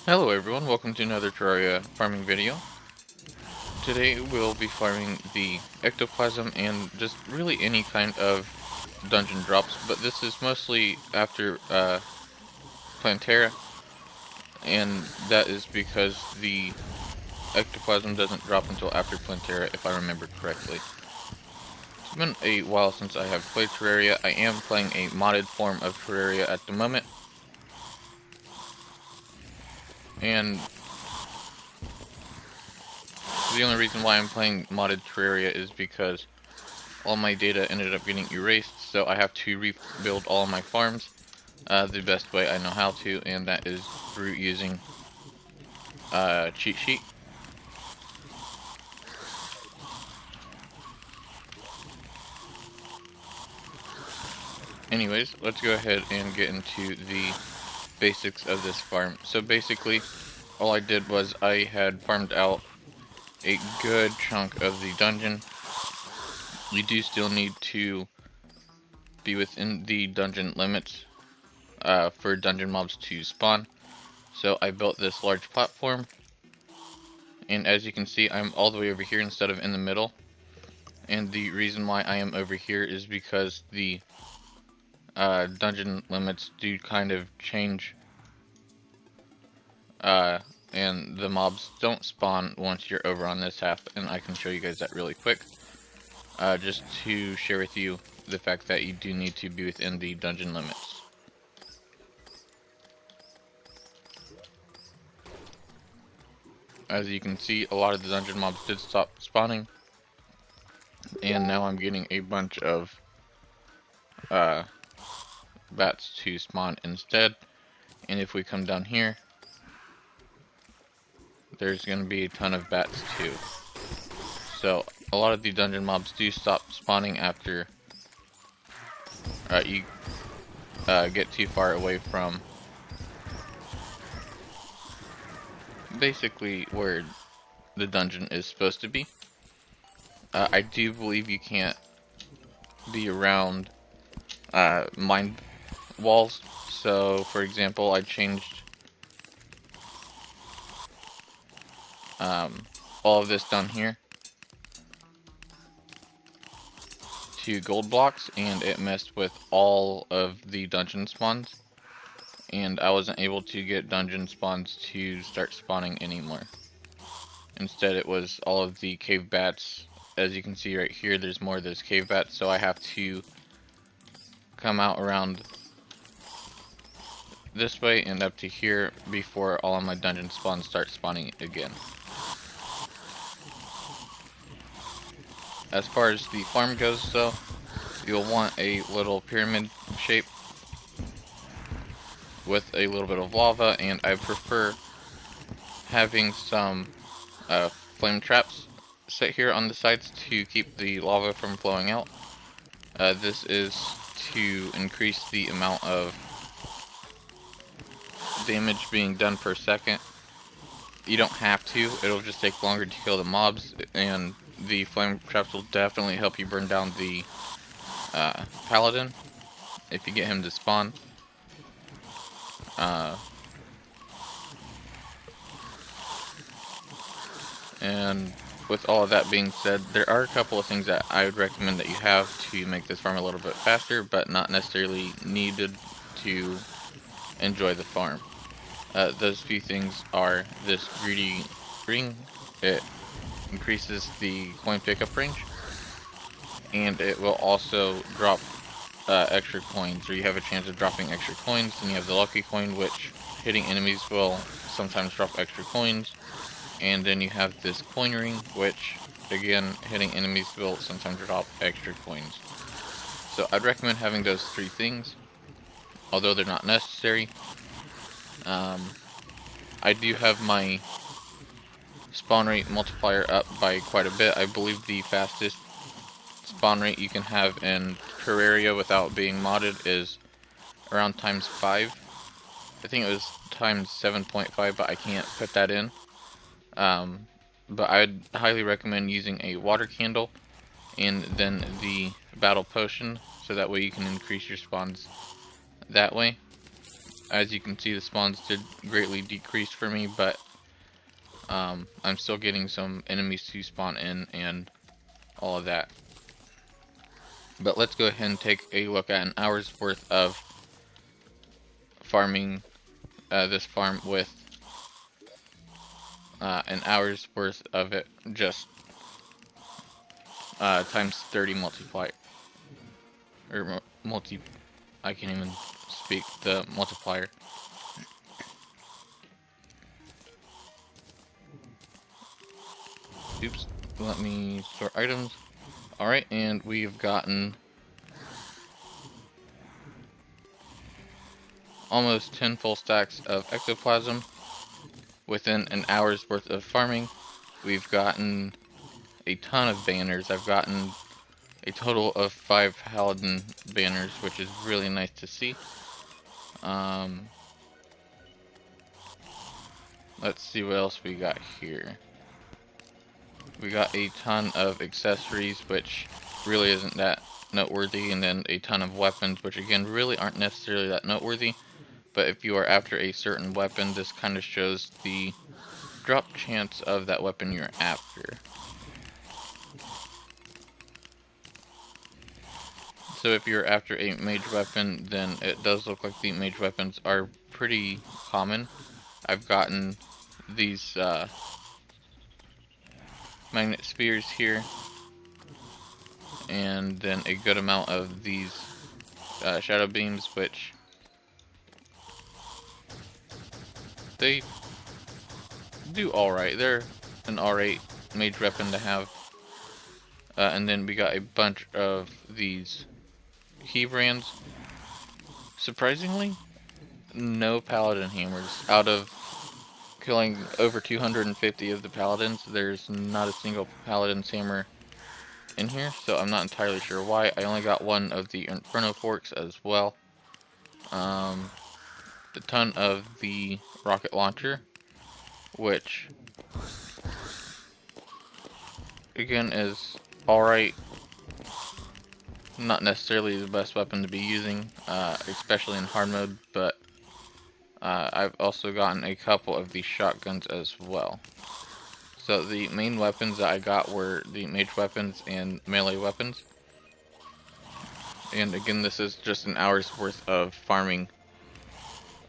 Hello everyone, welcome to another Terraria farming video. Today we'll be farming the Ectoplasm and just really any kind of dungeon drops, but this is mostly after Terraria, and that is because the Ectoplasm doesn't drop until after Terraria, if I remember correctly. It's been a while since I have played Terraria. I am playing a modded form of Terraria at the moment, and the only reason why I'm playing modded Terraria is because all my data ended up getting erased, so I have to rebuild all my farms the best way I know how to, and that is through using cheat sheet. Anyways, let's go ahead and get into the basics of this farm. So basically, all I did was I had farmed out a good chunk of the dungeon. You do still need to be within the dungeon limits for dungeon mobs to spawn. So I built this large platform, and as you can see, I'm all the way over here instead of in the middle. And the reason why I am over here is because the dungeon limits do kind of change, and the mobs don't spawn once you're over on this half, and I can show you guys that really quick. Just to share with you the fact that you do need to be within the dungeon limits. As you can see, a lot of the dungeon mobs did stop spawning, and now I'm getting a bunch of bats to spawn instead. And if we come down here, there's going to be a ton of bats too. So a lot of the dungeon mobs do stop spawning after you get too far away from basically where the dungeon is supposed to be. I do believe you can't be around mine walls. So for example, I changed all of this down here to gold blocks, and it messed with all of the dungeon spawns, and I wasn't able to get dungeon spawns to start spawning anymore. Instead, it was all of the cave bats. As you can see right here, there's more of those cave bats, so I have to come out around this way and up to here before all of my dungeon spawns start spawning again. As far as the farm goes though, you'll want a little pyramid shape with a little bit of lava, and I prefer having some flame traps set here on the sides to keep the lava from flowing out. This is to increase the amount of damage being done per second. You don't have to, it'll just take longer to kill the mobs, and the flame traps will definitely help you burn down the paladin if you get him to spawn. And with all of that being said, there are a couple of things that I would recommend that you have to make this farm a little bit faster, but not necessarily needed to enjoy the farm. Those few things are this greedy ring. It increases the coin pickup range, and it will also drop extra coins, or you have a chance of dropping extra coins. And you have the lucky coin, which hitting enemies will sometimes drop extra coins. And then you have this coin ring, which again, hitting enemies will sometimes drop extra coins. So I'd recommend having those three things, although they're not necessary. I do have my spawn rate multiplier up by quite a bit. I believe the fastest spawn rate you can have in Terraria without being modded is around times 5. I think it was times 7.5, but I can't put that in. But I'd highly recommend using a water candle and then the battle potion, so that way you can increase your spawns that way. As you can see, the spawns did greatly decrease for me, but I'm still getting some enemies to spawn in and all of that. But let's go ahead and take a look at an hour's worth of farming this farm with an hour's worth of it just times 30 multiplier, or I can't even speak the multiplier. Oops, let me sort items. Alright, and we've gotten almost 10 full stacks of Ectoplasm within an hour's worth of farming. We've gotten a ton of banners. I've gotten a total of 5 Paladin banners, which is really nice to see. Let's see what else we got here. We got a ton of accessories, which really isn't that noteworthy, and then a ton of weapons, which again really aren't necessarily that noteworthy. But if you are after a certain weapon, this kind of shows the drop chance of that weapon you're after. So if you're after a mage weapon, then it does look like the mage weapons are pretty common. I've gotten these magnet spears here, and then a good amount of these shadow beams, which they do alright. They're an alright mage weapon to have. And then we got a bunch of these key brands. Surprisingly, no paladin hammers. Out of killing over 250 of the paladins, there's not a single paladin's hammer in here, so I'm not entirely sure why. I only got one of the Inferno forks as well. A ton of the rocket launcher, which again is alright. Not necessarily the best weapon to be using, especially in hard mode, but I've also gotten a couple of these shotguns as well. So the main weapons that I got were the mage weapons and melee weapons. And again, this is just an hour's worth of farming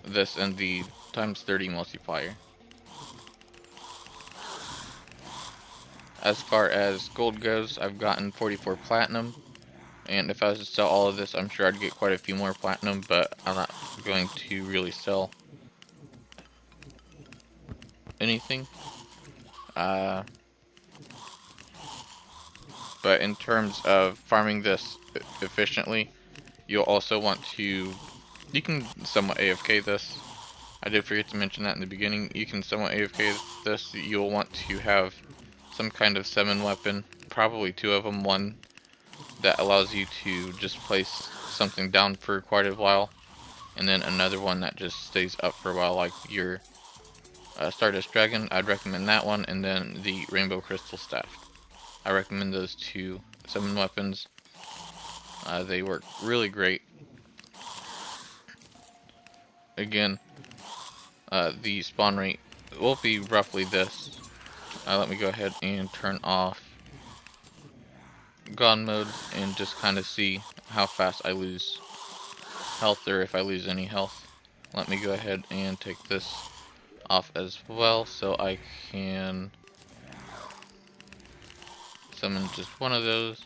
this and the times 30 multiplier. As far as gold goes, I've gotten 44 platinum. And if I was to sell all of this, I'm sure I'd get quite a few more platinum, but I'm not going to really sell anything. But in terms of farming this efficiently, you'll also want to, you can somewhat AFK this. I did forget to mention that in the beginning. You can somewhat AFK this. You'll want to have some kind of summon weapon, probably two of them. One that allows you to just place something down for quite a while, and then another one that just stays up for a while, like your Stardust Dragon. I'd recommend that one, and then the Rainbow Crystal Staff. I recommend those two summon weapons. They work really great. Again, the spawn rate will be roughly this. Let me go ahead and turn off Gone mode and just kind of see how fast I lose health, or if I lose any health. Let me go ahead and take this off as well so I can summon just one of those,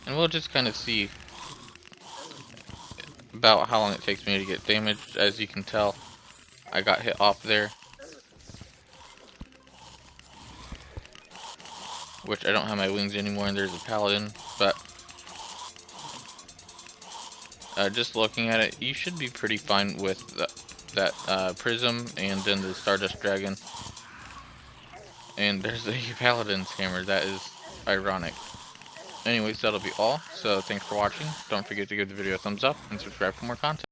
and we'll just kind of see about how long it takes me to get damaged. As you can tell, I got hit off there, which I don't have my wings anymore, and there's a paladin, but just looking at it, you should be pretty fine with that prism and then the Stardust Dragon. And there's a paladin's hammer. That is ironic. Anyways, that'll be all. So thanks for watching. Don't forget to give the video a thumbs up and subscribe for more content.